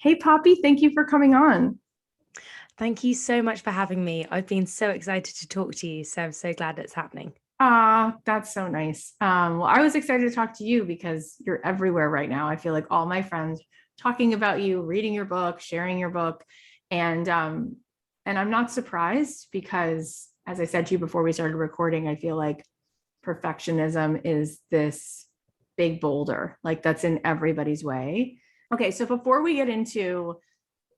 Hey, Poppy, thank you for coming on. Thank you so much for having me. I've been so excited to talk to you, so I'm so glad it's happening. Ah, that's so nice. Well, I was excited to talk to you because you're everywhere right now. I feel like all my friends talking about you, reading your book, sharing your book, and um, and I'm not surprised because, as I said to you before we started recording, I feel like perfectionism is this big boulder, like that's in everybody's way. Okay, so before we get into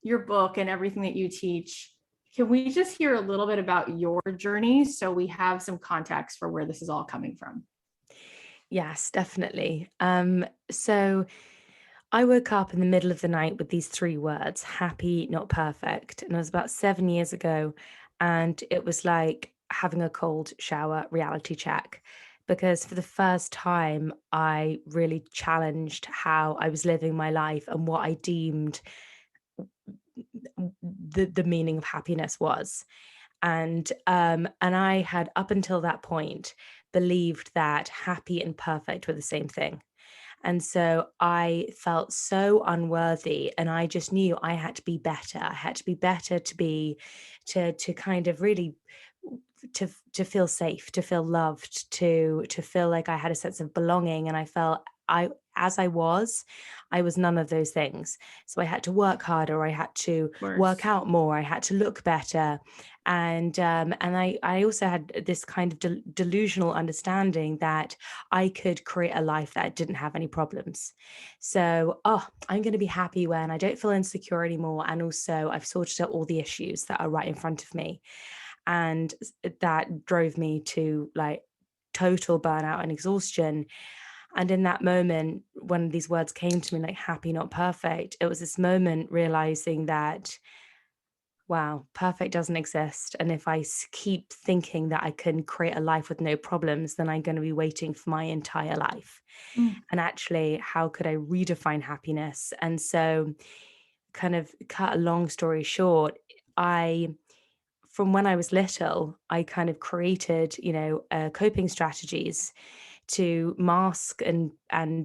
your book and everything that you teach, can we just hear a little bit about your journey so we have some context for where this is all coming from? Yes, definitely. So I woke up in the middle of the night with these three words: happy, not perfect. And it was about 7 years ago. And it was like having a cold shower reality check. Because for the first time, I really challenged how I was living my life and what I deemed the meaning of happiness was. And I had, up until that point, believed that happy and perfect were the same thing. And so I felt so unworthy, and I just knew I had to be better. I had to be better to be to kind of really to feel safe, to feel loved, to feel like I had a sense of belonging. And I felt I as I was none of those things. So I had to work harder, I had to Of work course. out more, I had to look better. And I also had this kind of delusional understanding that I could create a life that didn't have any problems. So, I'm going to be happy when I don't feel insecure anymore. And also, I've sorted out all the issues that are right in front of me. And that drove me to like total burnout and exhaustion. And in that moment, when these words came to me, like happy, not perfect, it was this moment realizing that, wow, perfect doesn't exist. And if I keep thinking that I can create a life with no problems, then I'm going to be waiting for my entire life. Mm. And actually, how could I redefine happiness? And so, kind of cut a long story short, I from when I was little, I kind of created, coping strategies to mask and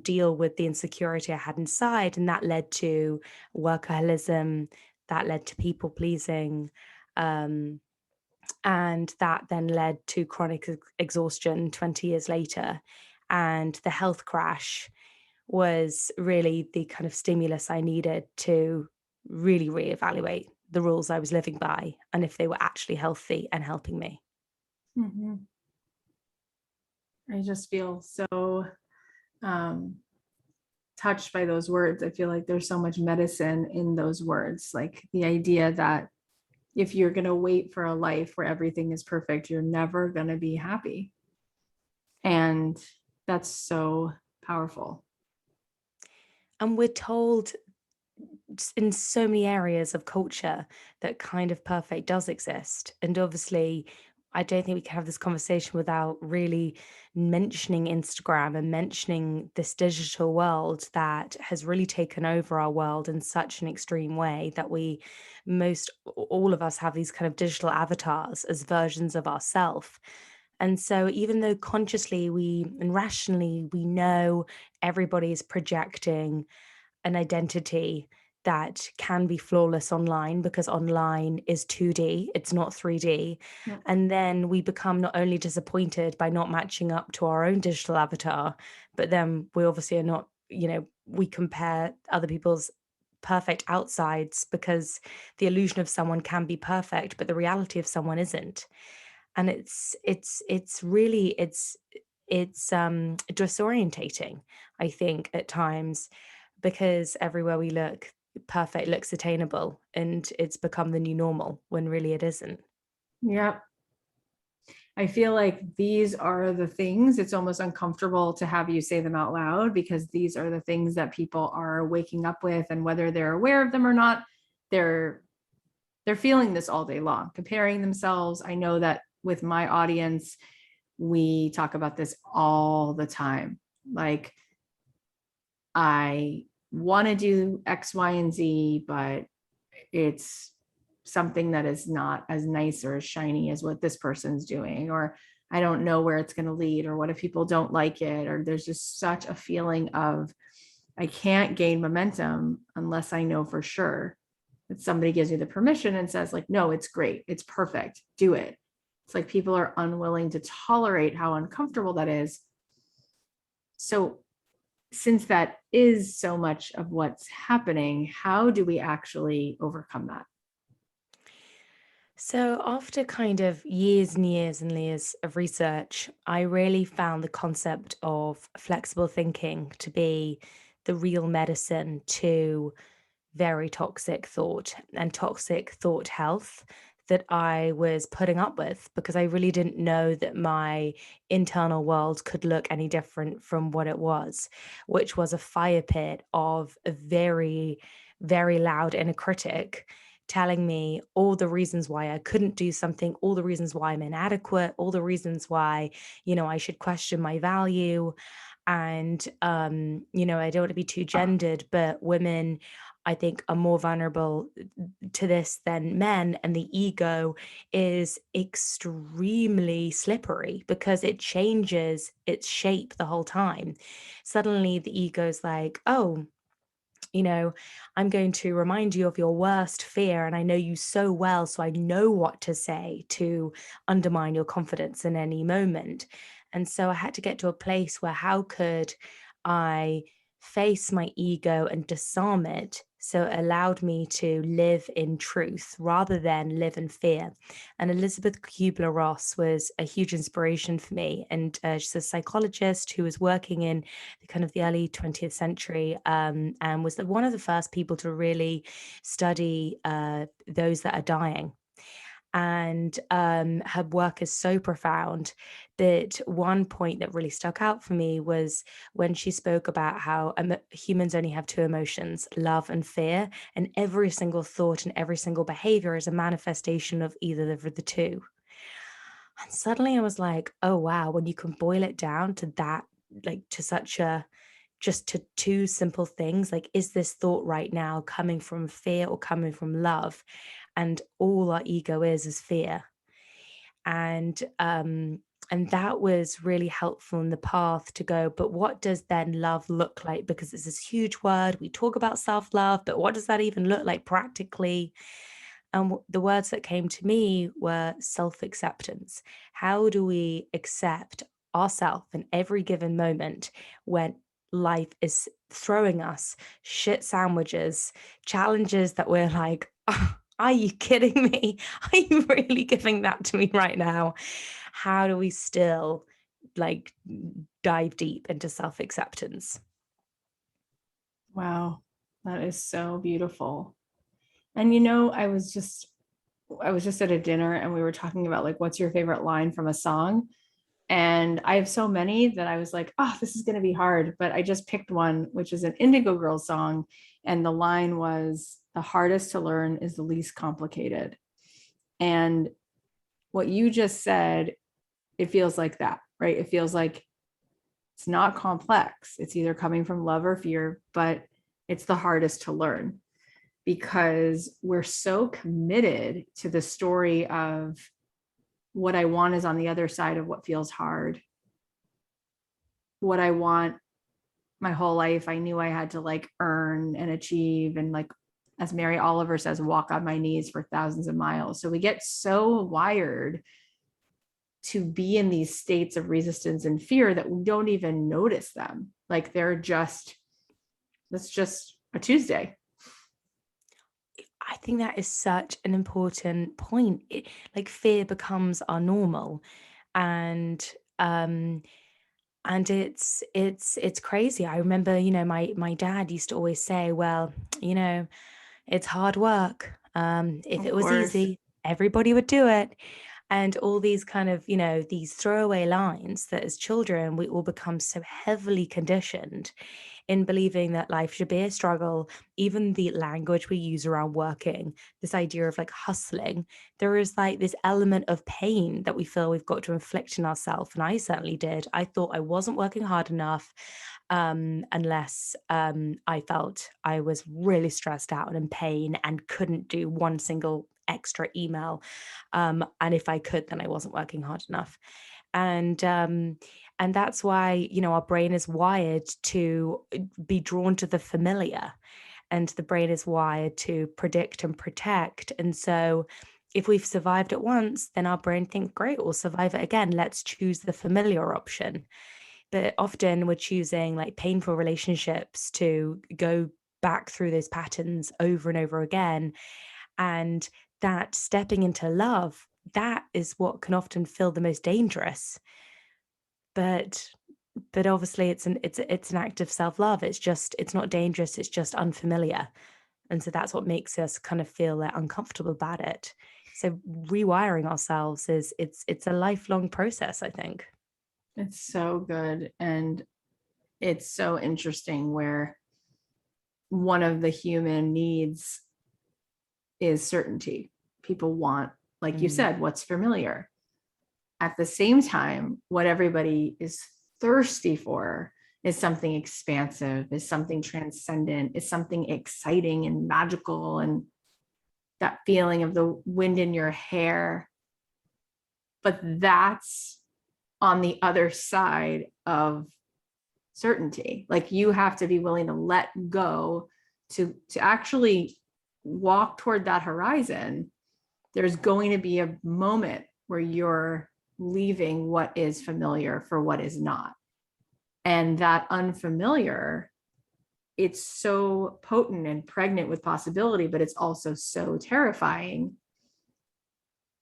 deal with the insecurity I had inside, and that led to workaholism, that led to people pleasing, um, and that then led to chronic exhaustion 20 years later. And the health crash was really the kind of stimulus I needed to really reevaluate the rules I was living by and if they were actually healthy and helping me. Mhm. I just feel so um, touched by those words. I feel like there's so much medicine in those words, like the idea that if you're going to wait for a life where everything is perfect, you're never going to be happy. And that's so powerful. And we're told in so many areas of culture that kind of perfect does exist. And obviously, I don't think we can have this conversation without really mentioning Instagram and mentioning this digital world that has really taken over our world in such an extreme way that all of us have these kind of digital avatars as versions of ourselves. And so, even though consciously and rationally we know everybody is projecting an identity that can be flawless online because online is 2D, it's not 3D. Yeah. And then we become not only disappointed by not matching up to our own digital avatar, but then we obviously are not, we compare other people's perfect outsides because the illusion of someone can be perfect, but the reality of someone isn't. And it's disorientating, I think, at times, because everywhere we look, perfect looks attainable and it's become the new normal when really it isn't. Yeah. I feel like these are the things, it's almost uncomfortable to have you say them out loud because these are the things that people are waking up with, and whether they're aware of them or not, they're they're feeling this all day long, comparing themselves. I know that with my audience, we talk about this all the time. Like, I want to do X, Y, and Z, but it's something that is not as nice or as shiny as what this person's doing, or I don't know where it's going to lead, or what if people don't like it, or there's just such a feeling of I can't gain momentum unless I know for sure that somebody gives me the permission and says, like, no, it's great, it's perfect, do it. It's like people are unwilling to tolerate how uncomfortable that is. So since that is so much of what's happening, how do we actually overcome that? So, after kind of years and years and years of research, I really found the concept of flexible thinking to be the real medicine to very toxic thought and toxic thought health that I was putting up with because I really didn't know that my internal world could look any different from what it was, which was a fire pit of a very, very loud inner critic telling me all the reasons why I couldn't do something, all the reasons why I'm inadequate, all the reasons why, I should question my value. And I don't want to be too gendered, but women, I think, are more vulnerable to this than men, and the ego is extremely slippery because it changes its shape the whole time. Suddenly the ego's like, oh, you know, I'm going to remind you of your worst fear, and I know you so well, so I know what to say to undermine your confidence in any moment. And so I had to get to a place where how could I face my ego and disarm it so it allowed me to live in truth rather than live in fear. And Elizabeth Kubler-Ross was a huge inspiration for me, and she's a psychologist who was working in the kind of the early 20th century, and was one of the first people to really study those that are dying. And her work is so profound that one point that really stuck out for me was when she spoke about how humans only have two emotions, love and fear, and every single thought and every single behavior is a manifestation of either of the two. And suddenly I was like, oh wow, when you can boil it down to that, like to such a just to two simple things, like, is this thought right now coming from fear or coming from love? And all our ego is fear. And and that was really helpful in the path to go, but what does then love look like? Because it's this huge word. We talk about self-love, but what does that even look like practically? And the words that came to me were self-acceptance. How do we accept ourselves in every given moment when life is throwing us shit sandwiches, challenges that we're like, "Oh, are you kidding me? Are you really giving that to me right now?" How do we still like dive deep into self-acceptance? Wow, that is so beautiful. And I was just at a dinner and we were talking about like what's your favorite line from a song? And I have so many that I was like, oh, this is going to be hard. But I just picked one, which is an Indigo Girls song. And the line was, the hardest to learn is the least complicated. And what you just said, it feels like that, right? It feels like it's not complex. It's either coming from love or fear, but it's the hardest to learn because we're so committed to the story of what I want is on the other side of what feels hard. What I want my whole life, I knew I had to like earn and achieve and like, as Mary Oliver says, walk on my knees for thousands of miles. So we get so wired to be in these states of resistance and fear that we don't even notice them. Like they're just, that's just a Tuesday. I think that is such an important point. Like fear becomes our normal, and um, and it's crazy. I remember, my dad used to always say, "Well, it's hard work. If Of it was course. easy, everybody would do it." And all these kind of, these throwaway lines that as children we all become so heavily conditioned in believing that life should be a struggle. Even the language we use around working, this idea of like hustling, there is like this element of pain that we feel we've got to inflict on ourselves. And I certainly did. I thought I wasn't working hard enough unless I felt I was really stressed out and in pain and couldn't do one single extra email. And if I could, then I wasn't working hard enough. And And that's why, our brain is wired to be drawn to the familiar, and the brain is wired to predict and protect. And so if we've survived it once, then our brain thinks, great, we'll survive it again. Let's choose the familiar option. But often we're choosing like painful relationships to go back through those patterns over and over again. And that stepping into love, that is what can often feel the most dangerous. But obviously it's an act of self-love. It's not dangerous, it's just unfamiliar. And so that's what makes us kind of feel like uncomfortable about it. So rewiring ourselves it's a lifelong process, I think. It's so good. And it's so interesting where one of the human needs is certainty. People want, like you said, what's familiar. At the same time, what everybody is thirsty for is something expansive, is something transcendent, is something exciting and magical, and that feeling of the wind in your hair. But that's on the other side of certainty. Like you have to be willing to let go to actually walk toward that horizon. There's going to be a moment where you're leaving what is familiar for what is not. And that unfamiliar, it's so potent and pregnant with possibility, but it's also so terrifying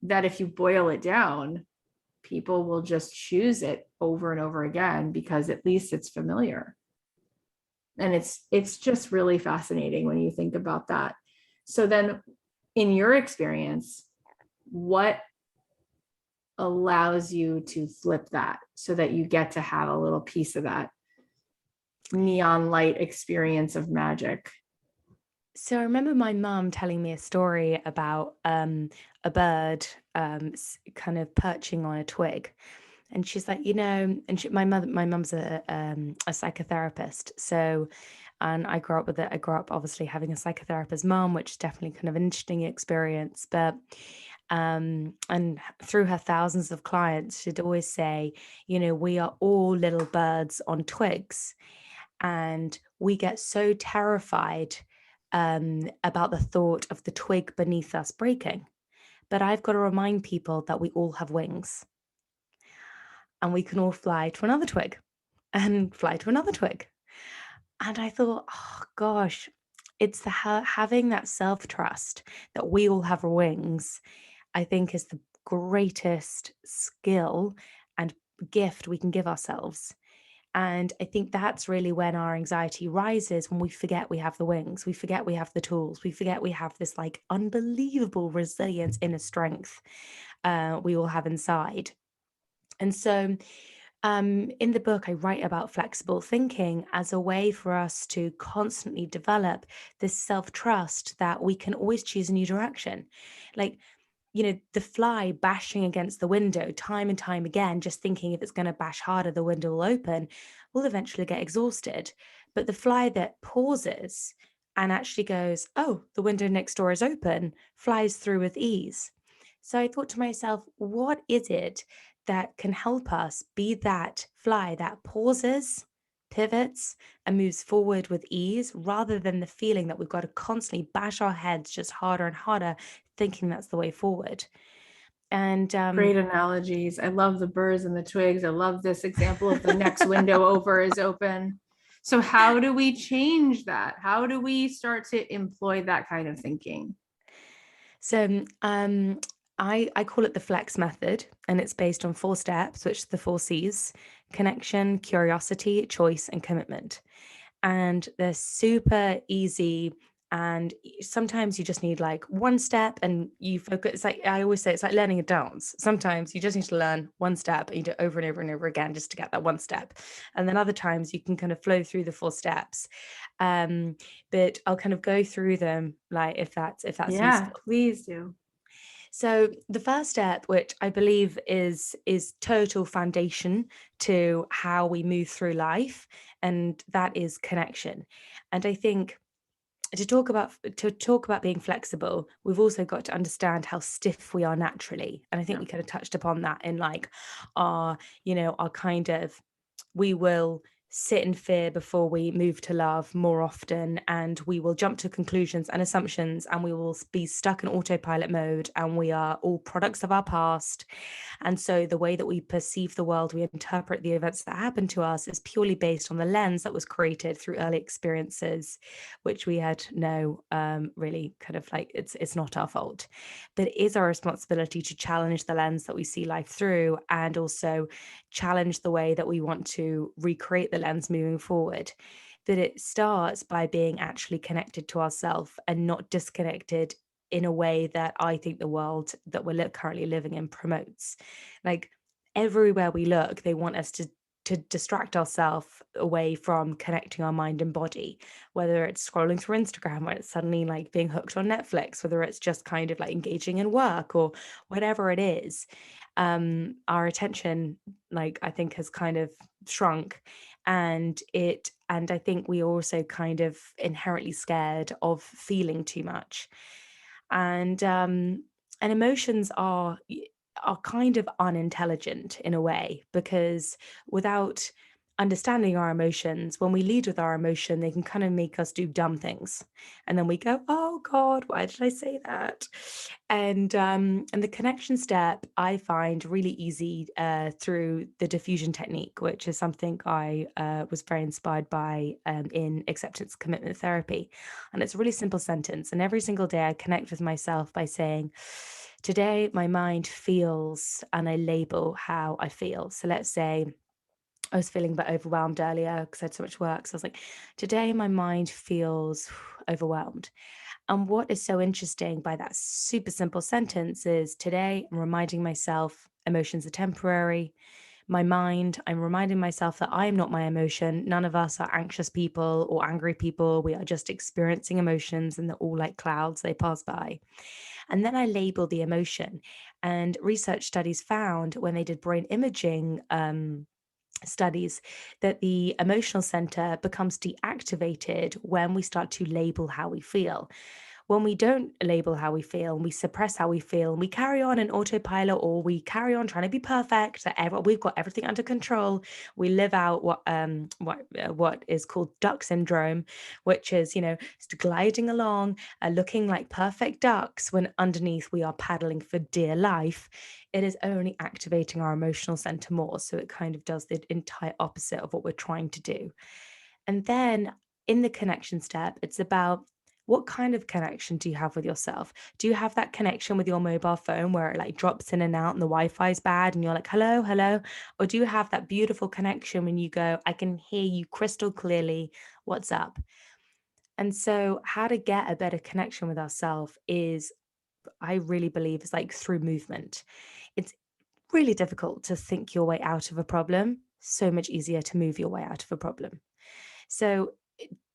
that if you boil it down, people will just choose it over and over again because at least it's familiar. And it's just really fascinating when you think about that. So then in your experience, what allows you to flip that so that you get to have a little piece of that neon light experience of magic? So I remember my mum telling me a story about a bird kind of perching on a twig. And she's like, and my mum's a psychotherapist. So, and I grew up with it. I grew up obviously having a psychotherapist mum, which is definitely kind of an interesting experience. But and through her thousands of clients, she'd always say, we are all little birds on twigs, and we get so terrified about the thought of the twig beneath us breaking. But I've got to remind people that we all have wings, and we can all fly to another twig and fly to another twig. And I thought, oh gosh, it's having that self trust that we all have wings, I think is the greatest skill and gift we can give ourselves. And I think that's really when our anxiety rises, when we forget we have the wings, we forget we have the tools, we forget we have this like unbelievable resilience, inner strength we all have inside. And so in the book, I write about flexible thinking as a way for us to constantly develop this self trust that we can always choose a new direction. Like, the fly bashing against the window time and time again, just thinking if it's going to bash harder, the window will open, will eventually get exhausted. But the fly that pauses and actually goes, oh, the window next door is open, flies through with ease. So I thought to myself, what is it that can help us be that fly that pauses, pivots, and moves forward with ease rather than the feeling that we've got to constantly bash our heads just harder and harder, thinking that's the way forward. And Great analogies. I love the birds and the twigs. I love this example of the next window over is open. So how do we change that? How do we start to employ that kind of thinking? so I call it the flex method, and it's based on 4 steps, which are the 4 C's: connection, curiosity, choice, and commitment. And they're super easy. And sometimes you just need like one step and you focus. It's like I always say, it's like learning a dance. Sometimes you just need to learn one step and you do it over and over and over again just to get that one step. And then other times you can kind of flow through the 4 steps. But I'll kind of go through them, like if that's Yeah, useful. please do. So the first step, which I believe is total foundation to how we move through life, and that is connection. And I think to talk about being flexible, we've also got to understand how stiff we are naturally. And I think Yeah. we kind of touched upon that in like our, our kind of we will sit in fear before we move to love more often, and we will jump to conclusions and assumptions, and we will be stuck in autopilot mode, and we are all products of our past. And so the way that we perceive the world, we interpret the events that happen to us, is purely based on the lens that was created through early experiences, which we had no really kind of like, it's not our fault. But it is our responsibility to challenge the lens that we see life through, and also challenge the way that we want to recreate the lens moving forward. But it starts by being actually connected to ourselves and not disconnected in a way that I think the world that we're currently living in promotes. Like, everywhere we look, they want us to distract ourselves away from connecting our mind and body, whether it's scrolling through Instagram, or it's suddenly like being hooked on Netflix, whether it's just kind of like engaging in work or whatever it is. Our attention, like, I think, has kind of shrunk, and I think we are also kind of inherently scared of feeling too much. And emotions are kind of unintelligent in a way, because without understanding our emotions, when we lead with our emotion, they can kind of make us do dumb things, and then we go, oh god, why did I say that? And the connection step I find really easy through the diffusion technique, which is something I was very inspired by in acceptance commitment therapy. And it's a really simple sentence, and every single day I connect with myself by saying, today my mind feels, and I label how I feel. So let's say I was feeling a bit overwhelmed earlier because I had so much work. So I was like, today my mind feels overwhelmed. And what is so interesting by that super simple sentence is, today I'm reminding myself emotions are temporary. My mind, I'm reminding myself that I am not my emotion. None of us are anxious people or angry people. We are just experiencing emotions, and they're all like clouds, they pass by. And then I label the emotion. And research studies found, when they did brain imaging studies, that the emotional center becomes deactivated when we start to label how we feel. When we don't label how we feel, and we suppress how we feel, and we carry on in autopilot, or we carry on trying to be perfect, that we've got everything under control, we live out what is called duck syndrome, which is, just gliding along, looking like perfect ducks, when underneath we are paddling for dear life. It is only activating our emotional center more. So it kind of does the entire opposite of what we're trying to do. And then in the connection step, it's about, what kind of connection do you have with yourself? Do you have that connection with your mobile phone where it like drops in and out and the Wi-Fi is bad and you're like, hello, hello? Or do you have that beautiful connection when you go, I can hear you crystal clearly, what's up? And so how to get a better connection with ourselves is, I really believe, is like through movement. It's really difficult to think your way out of a problem, so much easier to move your way out of a problem. So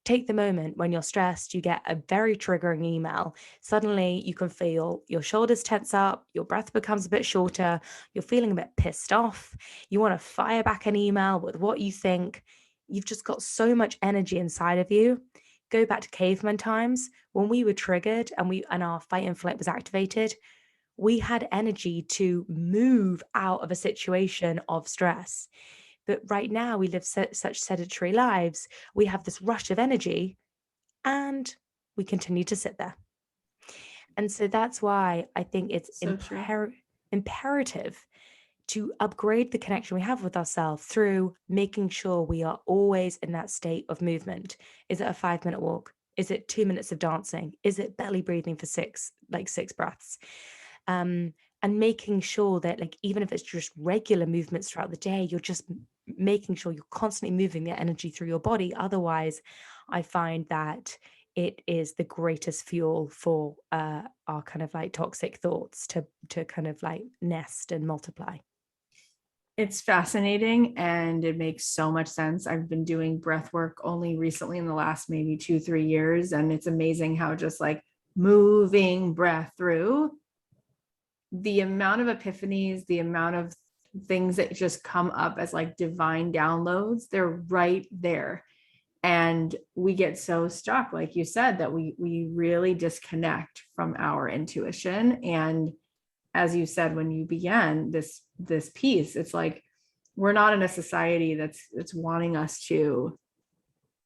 take the moment when you're stressed, you get a very triggering email. Suddenly you can feel your shoulders tense up, your breath becomes a bit shorter, you're feeling a bit pissed off. You want to fire back an email with what you think. You've just got so much energy inside of you. Go back to caveman times when we were triggered and our fight and flight was activated. We had energy to move out of a situation of stress. But right now, we live such sedentary lives. We have this rush of energy, and we continue to sit there. And so that's why I think it's So true. imperative to upgrade the connection we have with ourselves through making sure we are always in that state of movement. Is it a 5-minute walk? Is it 2 minutes of dancing? Is it belly breathing for six breaths? Um, and making sure that, like, even if it's just regular movements throughout the day, you're just making sure you're constantly moving the energy through your body. Otherwise, I find that it is the greatest fuel for our kind of like toxic thoughts to kind of like nest and multiply. It's fascinating and it makes so much sense. I've been doing breath work only recently in the last maybe 2, 3 years. And it's amazing how just like moving breath through, the amount of epiphanies, the amount of things that just come up as like divine downloads, they're right there. And we get so stuck, like you said, that we really disconnect from our intuition. And as you said when you began this piece, it's like we're not in a society that's wanting us to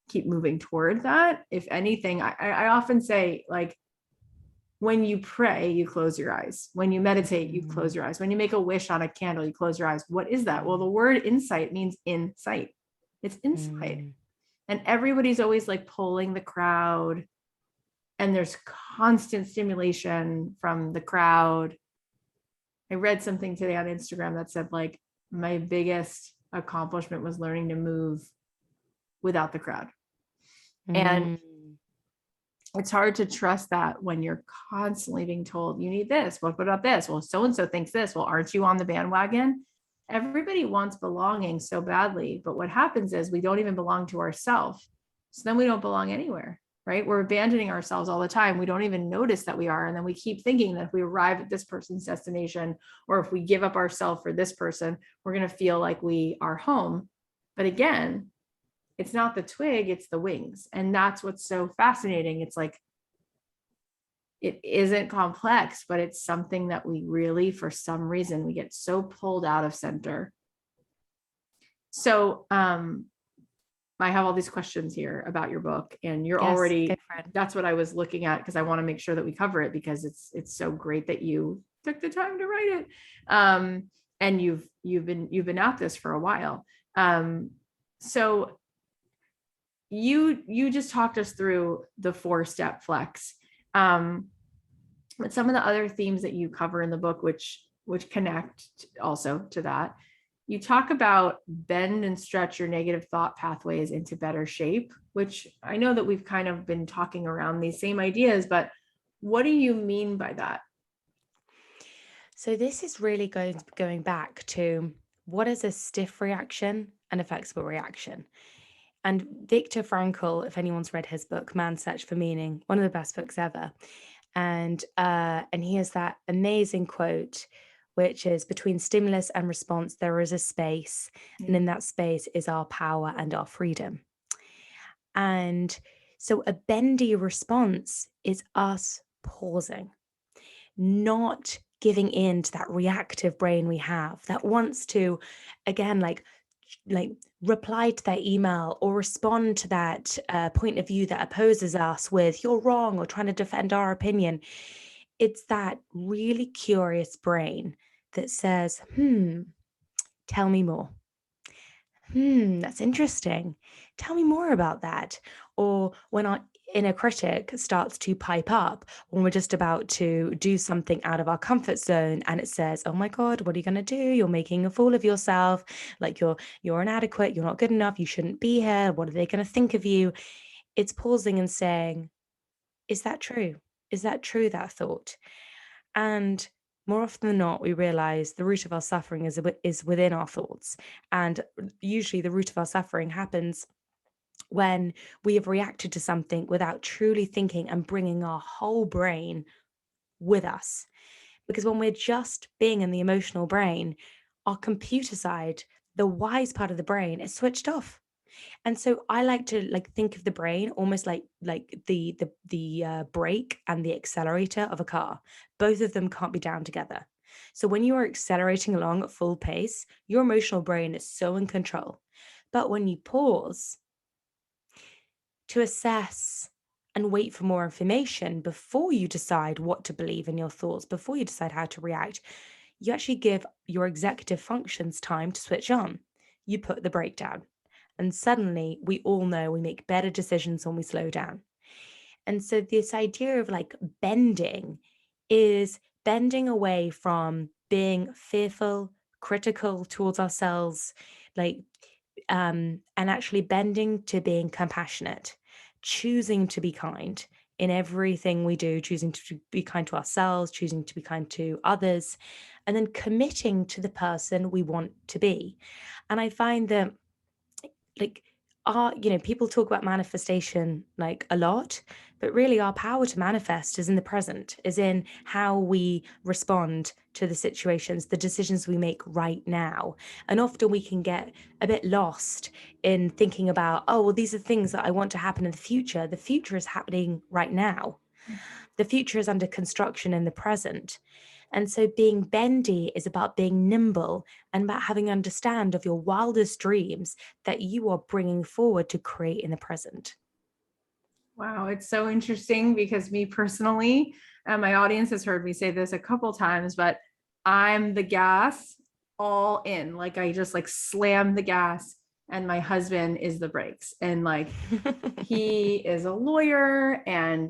keep moving toward that. If anything, I often say, like, when you pray, you close your eyes. When you meditate, you close your eyes. When you make a wish on a candle, you close your eyes. What is that? Well, the word insight means insight. It's inside. And everybody's always like pulling the crowd. And there's constant stimulation from the crowd. I read something today on Instagram that said, like, my biggest accomplishment was learning to move without the crowd. And it's hard to trust that when you're constantly being told, you need this. What about this? Well, so-and-so thinks this. Well, aren't you on the bandwagon? Everybody wants belonging so badly. But what happens is we don't even belong to ourselves. So then we don't belong anywhere, right? We're abandoning ourselves all the time. We don't even notice that we are. And then we keep thinking that if we arrive at this person's destination, or if we give up ourselves for this person, we're going to feel like we are home. But again, it's not the twig, it's the wings. And that's what's so fascinating. It's like, it isn't complex, but it's something that we really, for some reason, we get so pulled out of center. So I have all these questions here about your book, and you're already, that's what I was looking at, because I want to make sure that we cover it, because it's so great that you took the time to write it. And you've been at this for a while. So you just talked us through the 4-step flex. But some of the other themes that you cover in the book, which connect also to that, you talk about bend and stretch your negative thought pathways into better shape, which I know that we've kind of been talking around these same ideas, but what do you mean by that? So this is really going back to, what is a stiff reaction and a flexible reaction? And Viktor Frankl, if anyone's read his book, Man's Search for Meaning, one of the best books ever. And he has that amazing quote, which is, between stimulus and response, there is a space. And in that space is our power and our freedom. And so a bendy response is us pausing, not giving in to that reactive brain we have that wants to, again, like reply to that email or respond to that point of view that opposes us with, you're wrong, or trying to defend our opinion. It's that really curious brain that says, tell me more. That's interesting. Tell me more about that. Or when our inner critic starts to pipe up when we're just about to do something out of our comfort zone, and it says, oh my God, what are you going to do? You're making a fool of yourself. Like you're inadequate. You're not good enough. You shouldn't be here. What are they going to think of you? It's pausing and saying, is that true? Is that true, that thought? And more often than not, we realize the root of our suffering is within our thoughts. And usually the root of our suffering happens when we have reacted to something without truly thinking and bringing our whole brain with us. Because when we're just being in the emotional brain, our computer side, the wise part of the brain, is switched off. And so I like to think of the brain almost like the brake and the accelerator of a car. Both of them can't be down together. So when you are accelerating along at full pace, your emotional brain is so in control. But when you pause to assess and wait for more information before you decide what to believe in your thoughts, before you decide how to react, you actually give your executive functions time to switch on. You put the brake down. And suddenly we all know we make better decisions when we slow down. And so this idea of bending is bending away from being fearful, critical towards ourselves, and actually bending to being compassionate, choosing to be kind in everything we do, choosing to be kind to ourselves, choosing to be kind to others, and then committing to the person we want to be. And I find that people talk about manifestation a lot, but really our power to manifest is in the present, is in how we respond to the situations, the decisions we make right now. And often we can get a bit lost in thinking about, oh, well, these are things that I want to happen in the future. The future is happening right now. The future is under construction in the present. And so being bendy is about being nimble and about having understand of your wildest dreams that you are bringing forward to create in the present. Wow, it's so interesting because me personally, and my audience has heard me say this a couple times, but I'm the gas all in. Like I just like slam the gas and my husband is the brakes. And like he is a lawyer and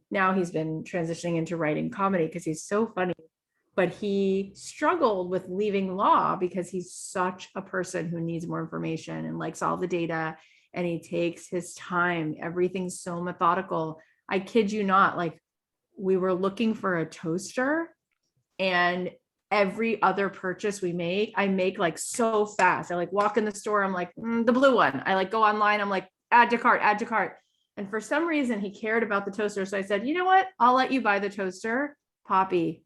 now he's been transitioning into writing comedy because he's so funny. But he struggled with leaving law because he's such a person who needs more information and likes all the data, and he takes his time. Everything's so methodical. I kid you not, like we were looking for a toaster, and every other purchase we make, I make like so fast. I like walk in the store, I'm like, the blue one. I like go online, I'm like, add to cart, add to cart. And for some reason, he cared about the toaster. So I said, you know what? I'll let you buy the toaster, Poppy.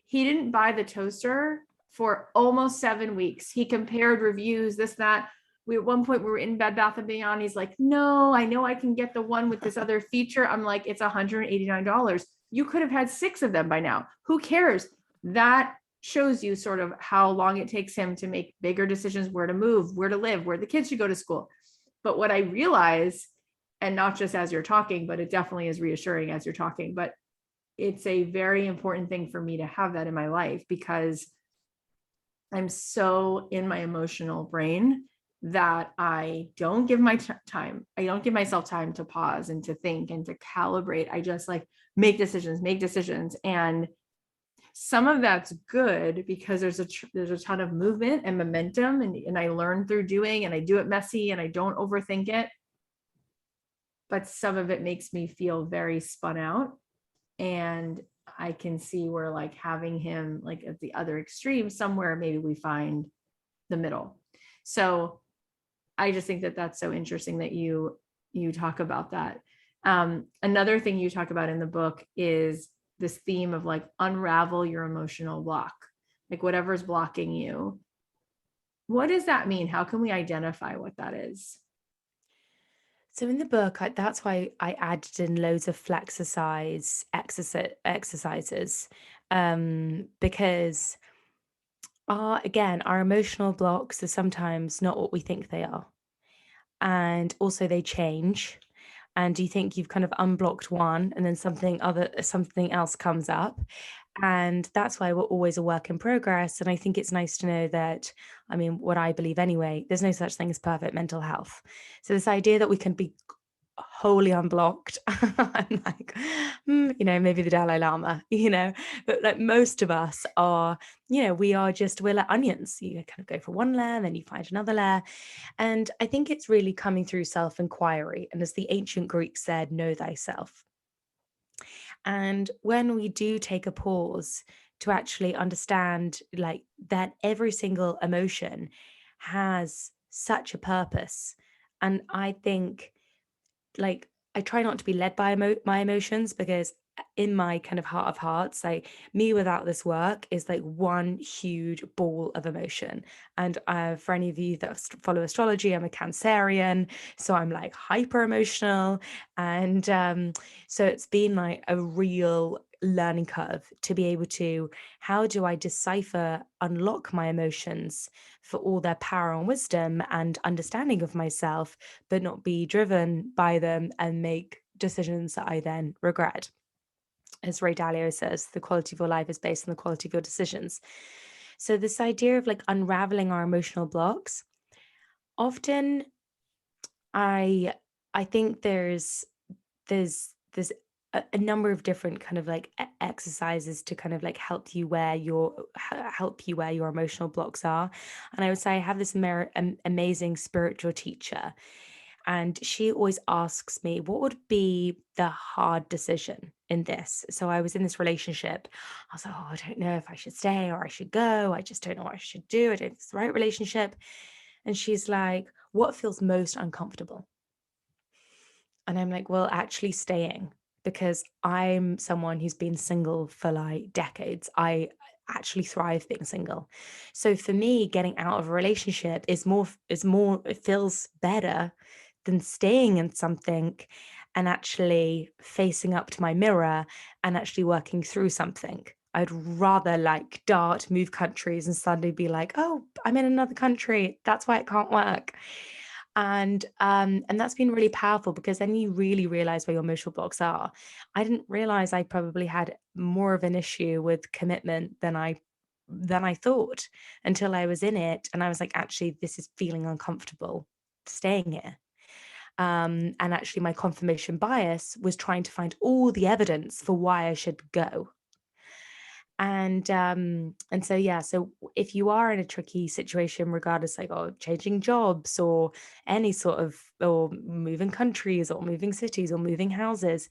He didn't buy the toaster for almost 7 weeks. He compared reviews, this, that. We at one point we were in Bed Bath and Beyond. He's like, no, I know I can get the one with this other feature. I'm like, it's $189. You could have had 6 of them by now. Who cares? That shows you sort of how long it takes him to make bigger decisions, where to move, where to live, where the kids should go to school. But what I realize, and not just as you're talking, but it definitely is reassuring as you're talking, but it's a very important thing for me to have that in my life because I'm so in my emotional brain that I don't give my time. I don't give myself time to pause and to think and to calibrate. I just like make decisions. And some of that's good because there's a ton of movement and momentum, and I learn through doing, and I do it messy and I don't overthink it. But some of it makes me feel very spun out. And I can see where like having him like at the other extreme somewhere, maybe we find the middle. So I just think that that's so interesting that you talk about that. Another thing you talk about in the book is this theme of like unravel your emotional block, like whatever's blocking you. What does that mean? How can we identify what that is? So in the book, that's why I added in loads of exercises, because our emotional blocks are sometimes not what we think they are, and also they change. And you think you've kind of unblocked one, and then something else comes up, and that's why we're always a work in progress. And I think it's nice to know that, I mean, what I believe anyway, there's no such thing as perfect mental health. So this idea that we can be wholly unblocked, I'm like, maybe the Dalai Lama, but like most of us are, we're like onions. You kind of go for one layer, then you find another layer. And I think it's really coming through self-inquiry. And as the ancient Greeks said, know thyself. And when we do take a pause to actually understand like that every single emotion has such a purpose. And I think like I try not to be led by my emotions, because in my kind of heart of hearts, like me without this work is like one huge ball of emotion. And for any of you that follow astrology, I'm a Cancerian, so I'm like hyper emotional, and so it's been like a real learning curve to be able to, how do I decipher, unlock my emotions for all their power and wisdom and understanding of myself, but not be driven by them and make decisions that I then regret. As Ray Dalio says, the quality of your life is based on the quality of your decisions. So this idea of like unraveling our emotional blocks, often I think there's a number of different kind of like exercises to kind of like help you where your emotional blocks are. And I would say I have this amazing spiritual teacher, and she always asks me, what would be the hard decision in this? So I was in this relationship. I was like, oh, I don't know if I should stay or I should go. I just don't know what I should do. I don't know if it's the right relationship. And she's like, what feels most uncomfortable? And I'm like, well, actually staying, because I'm someone who's been single for like decades. I actually thrive being single. So for me, getting out of a relationship is more, it feels better than staying in something. and actually facing up to my mirror and actually working through something. I'd rather like dart, move countries, and suddenly be like, oh, I'm in another country. That's why it can't work. And that's been really powerful, because then you really realize where your emotional blocks are. I didn't realize I probably had more of an issue with commitment than I thought, until I was in it and I was like, actually, this is feeling uncomfortable staying here. And actually, my confirmation bias was trying to find all the evidence for why I should go. And so yeah, so if you are in a tricky situation, regardless, like, oh, changing jobs or any sort of, or moving countries or moving cities or moving houses,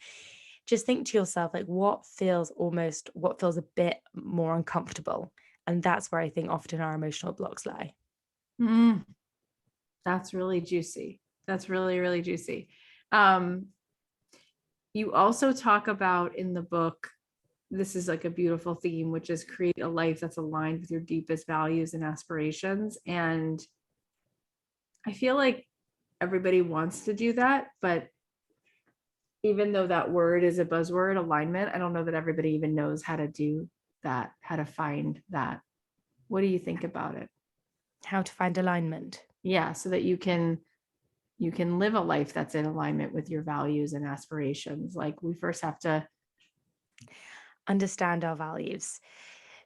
just think to yourself, like, what feels a bit more uncomfortable. And that's where I think often our emotional blocks lie. Mm, that's really juicy. That's really, really juicy. Um, you also talk about in the book, this is like a beautiful theme, which is create a life that's aligned with your deepest values and aspirations. And I feel like everybody wants to do that, but even though that word is a buzzword, alignment, I don't know that everybody even knows how to do that, how to find that. What do you think about it? How to find alignment. Yeah, so that you can live a life that's in alignment with your values and aspirations. Like, we first have to. Understand our values.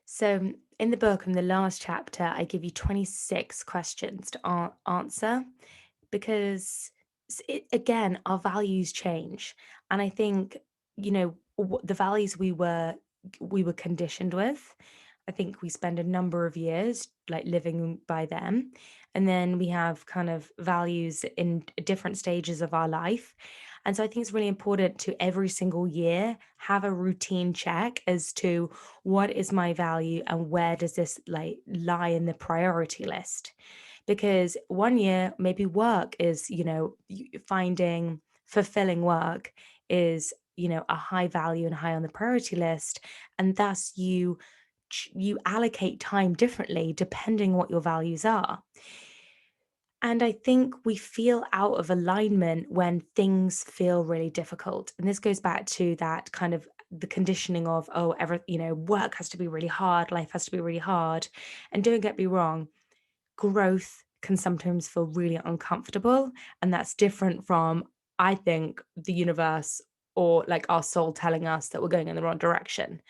So, in the book, in the last chapter, I give you 26 questions to answer, because again, our values change. And I think, the values we were conditioned with, I think we spend a number of years like living by them. And then we have kind of values in different stages of our life. And so I think it's really important to every single year have a routine check as to what is my value and where does this like lie in the priority list. Because one year maybe work is, finding fulfilling work is, a high value and high on the priority list, and thus you allocate time differently depending what your values are. And I think we feel out of alignment when things feel really difficult. And this goes back to that kind of the conditioning of, oh, work has to be really hard, life has to be really hard. And don't get me wrong, growth can sometimes feel really uncomfortable. And that's different from, I think, the universe or like our soul telling us that we're going in the wrong direction.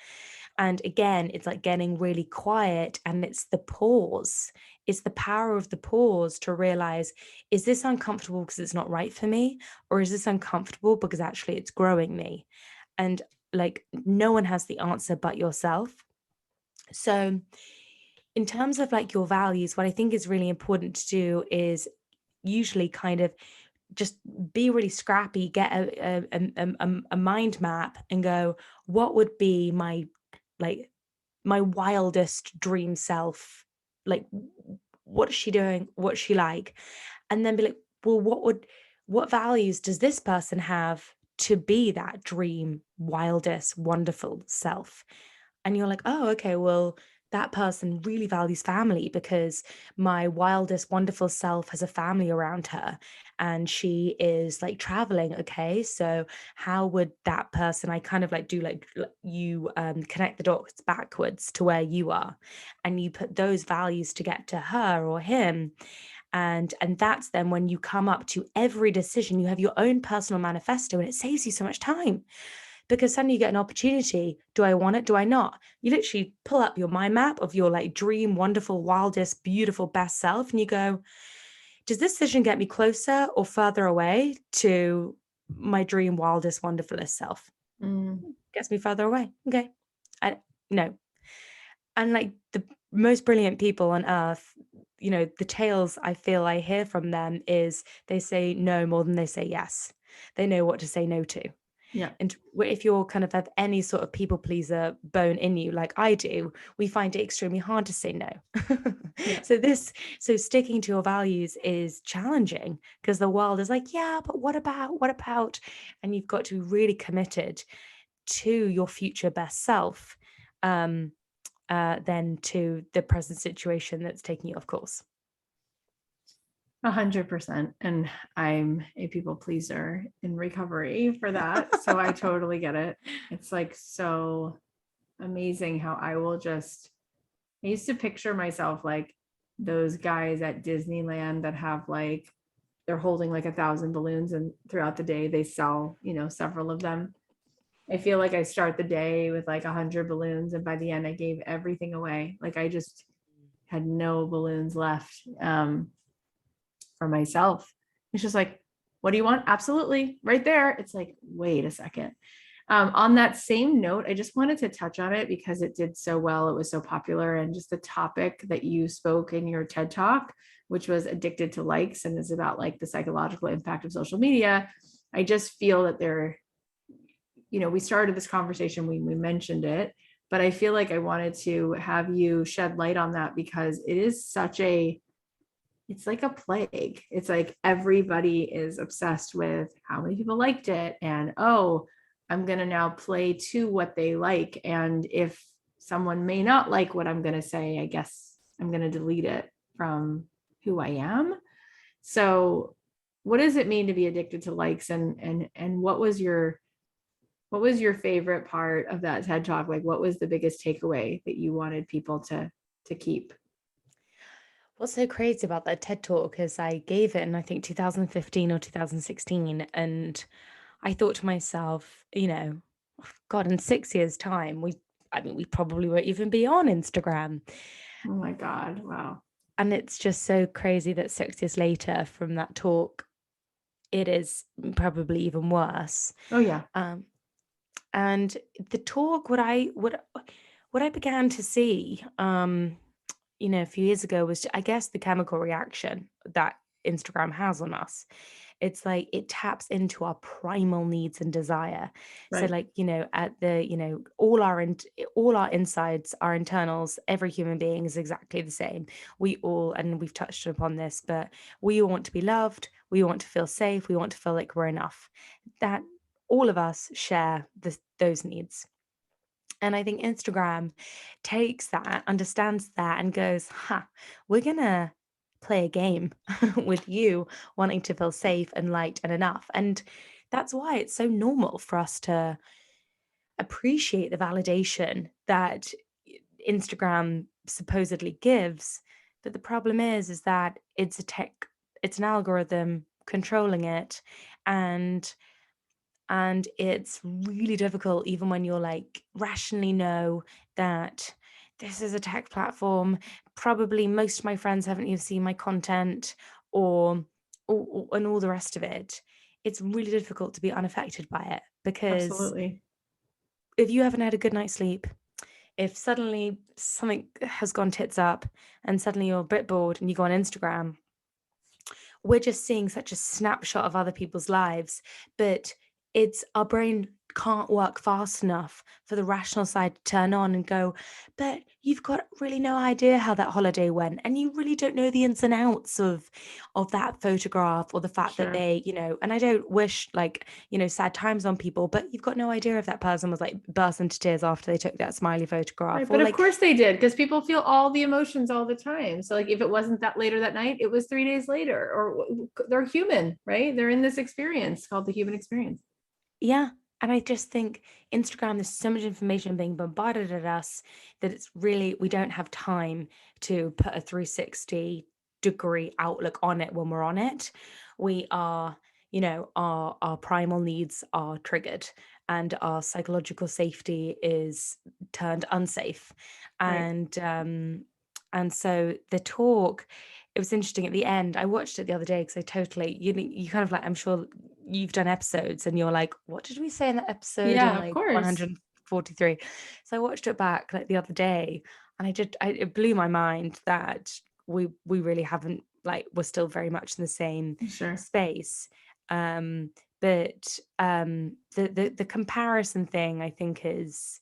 And again, it's like getting really quiet, and it's the pause. It's the power of the pause to realize, is this uncomfortable because it's not right for me? Or is this uncomfortable because actually it's growing me? And like, no one has the answer but yourself. So, in terms of like your values, what I think is really important to do is usually kind of just be really scrappy, get a mind map and go, what would be like my wildest dream self? Like, what's she doing? What's she like? And then be like, well, what values does this person have to be that dream, wildest, wonderful self? And you're like, oh, okay, well, that person really values family, because my wildest, wonderful self has a family around her and she is like traveling. Okay. So how would that person, I kind of like do like you connect the dots backwards to where you are, and you put those values to get to her or him. And that's then when you come up to every decision, you have your own personal manifesto, and it saves you so much time, because suddenly you get an opportunity. Do I want it? Do I not? You literally pull up your mind map of your like dream, wonderful, wildest, beautiful, best self, and you go, does this decision get me closer or further away to my dream, wildest, wonderfulest self? Mm, Gets me further away. Okay. I no. And like the most brilliant people on earth, the tales I feel I hear from them is they say no more than they say yes. They know what to say no to. yeah. And if you're kind of have any sort of people pleaser bone in you, like I do, we find it extremely hard to say no. Yeah. So sticking to your values is challenging, because the world is like, yeah, but what about, what about? And you've got to be really committed to your future best self, um, than to the present situation that's taking you off course. 100%. And I'm a people pleaser in recovery for that. So I totally get it. It's like so amazing how I used to picture myself like those guys at Disneyland that have like, they're holding like 1,000 balloons and throughout the day they sell, several of them. I feel like I start the day with like 100 balloons and by the end I gave everything away. Like I just had no balloons left. For myself. It's just like, what do you want? Absolutely, right there. It's like, wait a second. On that same note, I just wanted to touch on it because it did so well. It was so popular. And just the topic that you spoke in your TED Talk, which was addicted to likes and is about like the psychological impact of social media. I just feel that we started this conversation, we mentioned it, but I feel like I wanted to have you shed light on that because it is it's like a plague. It's like everybody is obsessed with how many people liked it. And, oh, I'm going to now play to what they like. And if someone may not like what I'm going to say, I guess I'm going to delete it from who I am. So what does it mean to be addicted to likes? And what was your favorite part of that TED Talk? Like, what was the biggest takeaway that you wanted people to keep? What's so crazy about that TED Talk is I gave it in, I think, 2015 or 2016. And I thought to myself, God, in 6 years' time, we probably won't even be on Instagram. Oh my God. Wow. And it's just so crazy that 6 years later from that talk, it is probably even worse. Oh yeah. And the talk, what I began to see, a few years ago was, I guess, the chemical reaction that Instagram has on us. It's like it taps into our primal needs and desire. So Right. like, at the, all our insides, our internals, every human being is exactly the same. We all, and we've touched upon this, but we all want to be loved. We want to feel safe. We want to feel like we're enough. That all of us share those needs. And I think Instagram takes that, understands that, and goes, we're going to play a game with you wanting to feel safe and liked and enough. And that's why it's so normal for us to appreciate the validation that Instagram supposedly gives. But the problem is that it's an algorithm controlling it. And it's really difficult, even when you're like rationally know that this is a tech platform. Probably most of my friends haven't even seen my content or and all the rest of it. It's really difficult to be unaffected by it because Absolutely. if you haven't had a good night's sleep, if suddenly something has gone tits up and suddenly you're a bit bored and you go on Instagram, we're just seeing such a snapshot of other people's lives, but it's our brain can't work fast enough for the rational side to turn on and go, but you've got really no idea how that holiday went, and you really don't know the ins and outs of that photograph or the fact that Sure. they, and I don't wish like, sad times on people, but you've got no idea if that person was like burst into tears after they took that smiley photograph Right. or But of like, course they did, because people feel all the emotions all the time. So like if it wasn't that later that night, it was 3 days later, or they're human, right? They're in this experience called the human experience. yeah. And I just think Instagram, there's so much information being bombarded at us that it's really, we don't have time to put a 360-degree outlook on it when we're on it. We are, our primal needs are triggered and our psychological safety is turned unsafe. Right. And so the talk, it was interesting at the end. I watched it the other day because I totally, you kind of like, I'm sure you've done episodes and you're like, what did we say in that episode in Yeah, of like course. 143? So I watched it back like the other day and it blew my mind that we really haven't, like, we're still very much in the same Sure. space. But the comparison thing I think is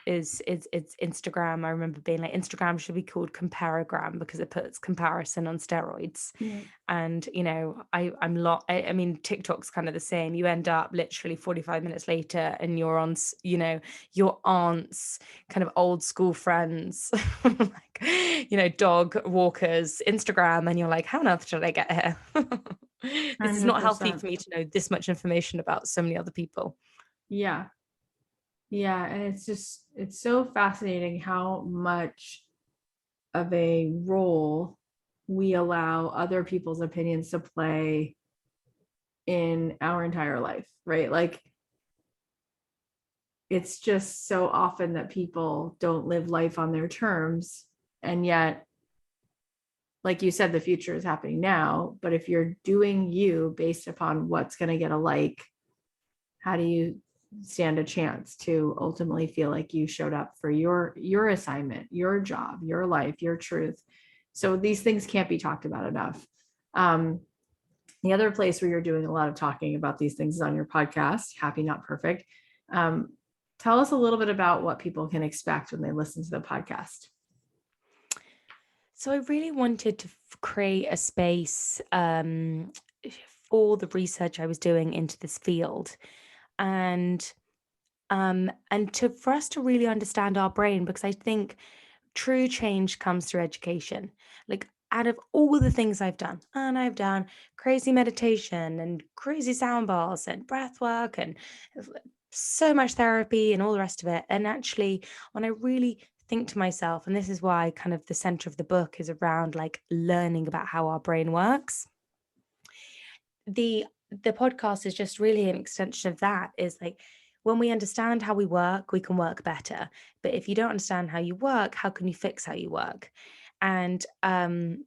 is Instagram. I remember being like, Instagram should be called Comparagram because it puts comparison on steroids. Yeah. And I mean, TikTok's kind of the same. You end up literally 45 minutes later and you're on your aunt's kind of old school friends, like dog walkers Instagram, and you're like, how on earth did I get here? This is not healthy 100%. for me to know this much information about so many other people. Yeah. Yeah. And it's so fascinating how much of a role we allow other people's opinions to play in our entire life, right? Like, it's just so often that people don't live life on their terms. And yet, like you said, the future is happening now. But if you're doing you based upon what's going to get a like, how do you stand a chance to ultimately feel like you showed up for your assignment, your job, your life, your truth? So these things can't be talked about enough. The other place where you're doing a lot of talking about these things is on your podcast, Happy Not Perfect. Tell us a little bit about what people can expect when they listen to the podcast. So I really wanted to create a space for the research I was doing into this field, and for us to really understand our brain, because I think true change comes through education. Like, out of all the things I've done, and I've done crazy meditation and crazy sound baths and breath work and so much therapy and all the rest of it. And actually, when I really think to myself, and this is why kind of the center of the book is around like learning about how our brain works. The podcast is just really an extension of that. Is like, when we understand how we work, we can work better. But if you don't understand how you work, how can you fix how you work? And the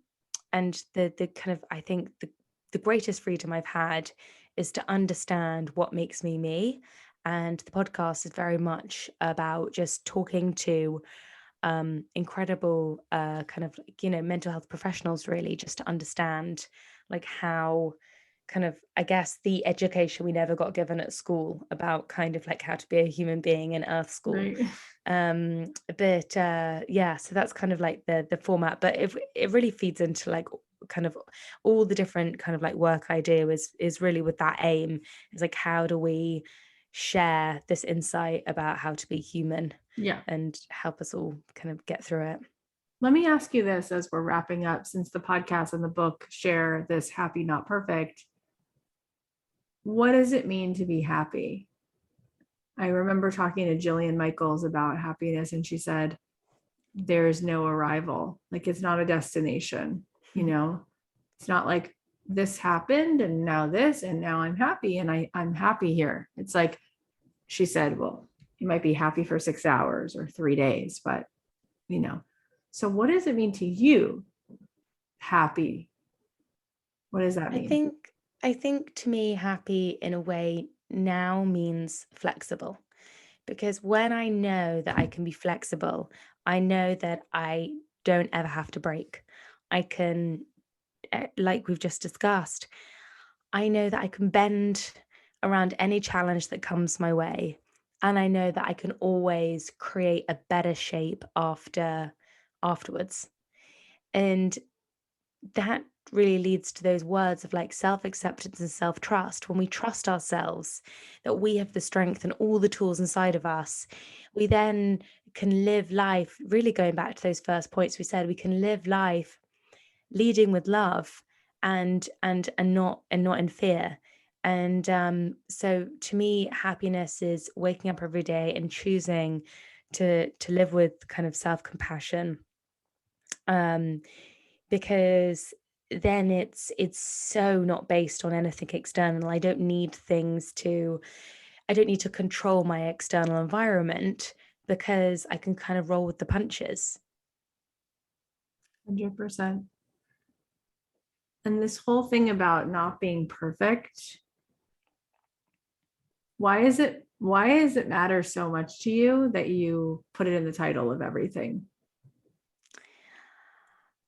kind of, I think the greatest freedom I've had is to understand what makes me me. And the podcast is very much about just talking to incredible kind of like, mental health professionals, really, just to understand like how kind of, I guess, the education we never got given at school about kind of like how to be a human being in earth school. Right. But yeah, so that's kind of like the format, but it really feeds into like kind of all the different kind of like work I do is really with that aim. It's like, how do we share this insight about how to be human Yeah. and help us all kind of get through it? Let me ask you this as we're wrapping up, since the podcast and the book share this happy, not perfect. What does it mean to be happy? I remember talking to Jillian Michaels about happiness, and she said, there's no arrival. Like, it's not a destination, it's not like this happened and now this, and now I'm happy and I'm happy here. It's like, she said, well, you might be happy for 6 hours or 3 days, but so what does it mean to you, happy? What does that I mean? think I think to me, happy in a way now means flexible, because when I know that I can be flexible, I know that I don't ever have to break. I can, like we've just discussed, I know that I can bend around any challenge that comes my way. And I know that I can always create a better shape afterwards. And that really leads to those words of like self-acceptance and self-trust. When we trust ourselves that we have the strength and all the tools inside of us, we then can live life, really going back to those first points we said, we can live life leading with love and not in fear. And so to me, happiness is waking up every day and choosing to live with kind of self-compassion, um because then it's so not based on anything external. I don't need to control my external environment, because I can kind of roll with the punches. 100%. And this whole thing about not being perfect, why does it matter so much to you that you put it in the title of everything?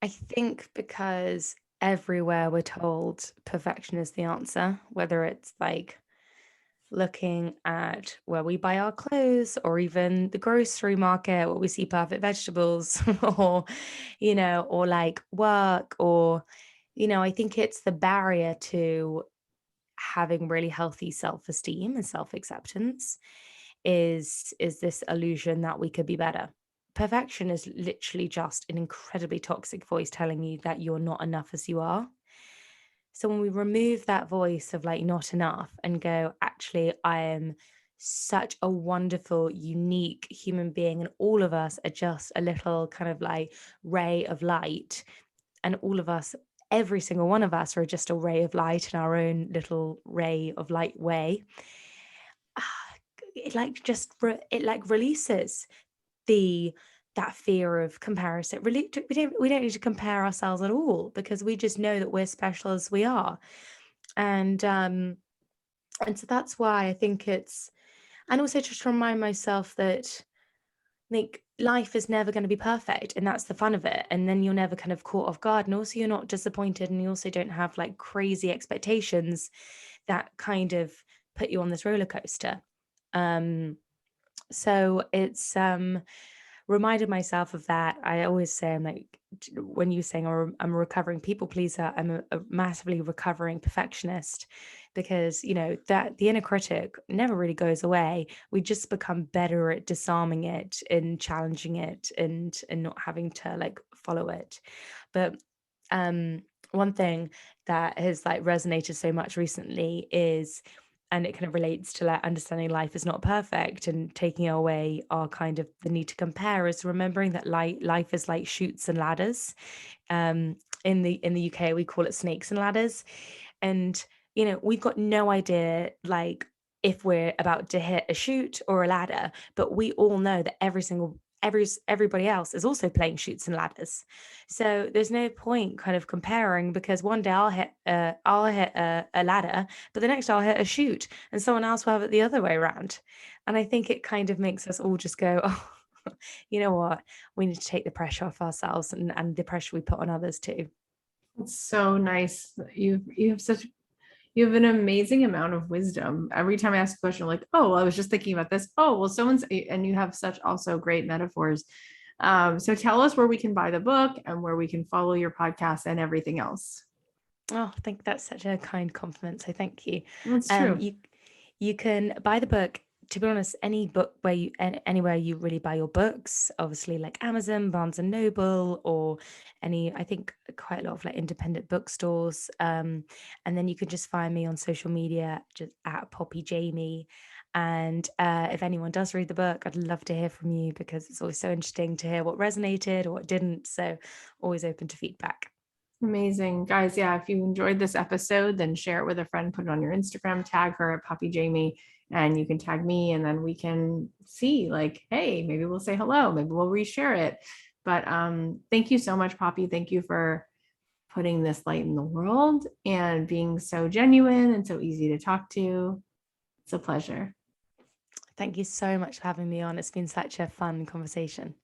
I think because everywhere we're told perfection is the answer, whether it's like looking at where we buy our clothes, or even the grocery market where we see perfect vegetables, or, or like work, or, I think it's the barrier to having really healthy self-esteem and self-acceptance is this illusion that we could be better. Perfection is literally just an incredibly toxic voice telling you that you're not enough as you are. So when we remove that voice of like not enough and go, actually, I am such a wonderful, unique human being, and all of us are just a little kind of like ray of light, and all of us, every single one of us, are just a ray of light in our own little ray of light way. It like it like releases the that fear of comparison. Really, we don't need to compare ourselves at all, because we just know that we're special as we are. And so that's why I think it's, and also just to remind myself that like life is never going to be perfect, and that's the fun of it. And then you're never kind of caught off guard, and also you're not disappointed, and you also don't have like crazy expectations that kind of put you on this roller coaster. So it's reminded myself of that. I always say, I'm like, when you're saying, or I'm a recovering people pleaser, I'm a massively recovering perfectionist, because that the inner critic never really goes away. We just become better at disarming it and challenging it, and not having to like follow it. But one thing that has like resonated so much recently is, and it kind of relates to like understanding life is not perfect and taking away our kind of the need to compare, is remembering that life is like chutes and ladders. In the UK we call it snakes and ladders. And we've got no idea like if we're about to hit a chute or a ladder, but we all know that everybody else is also playing chutes and ladders. So there's no point kind of comparing, because one day I'll hit a ladder, but the next day I'll hit a chute, and someone else will have it the other way around. And I think it kind of makes us all just go, oh, you know what? We need to take the pressure off ourselves, and the pressure we put on others too. It's so nice. You have an amazing amount of wisdom. Every time I ask a question, I'm like, oh, well, I was just thinking about this. Oh, well, and you have such also great metaphors. So tell us where we can buy the book and where we can follow your podcast and everything else. Oh, I think that's such a kind compliment. So thank you. That's true. You can buy the book. To be honest, any book anywhere you really buy your books, obviously like Amazon, Barnes and Noble, or I think quite a lot of like independent bookstores. And then you can just find me on social media, just at Poppy Jamie. And if anyone does read the book, I'd love to hear from you, because it's always so interesting to hear what resonated or what didn't. So always open to feedback. Amazing. Guys, yeah, if you enjoyed this episode, then share it with a friend, put it on your Instagram, tag her at Poppy Jamie, and you can tag me, and then we can see like, hey, maybe we'll say hello, maybe we'll reshare it. But thank you so much, Poppy. Thank you for putting this light in the world and being so genuine and so easy to talk to. It's a pleasure. Thank you so much for having me on. It's been such a fun conversation.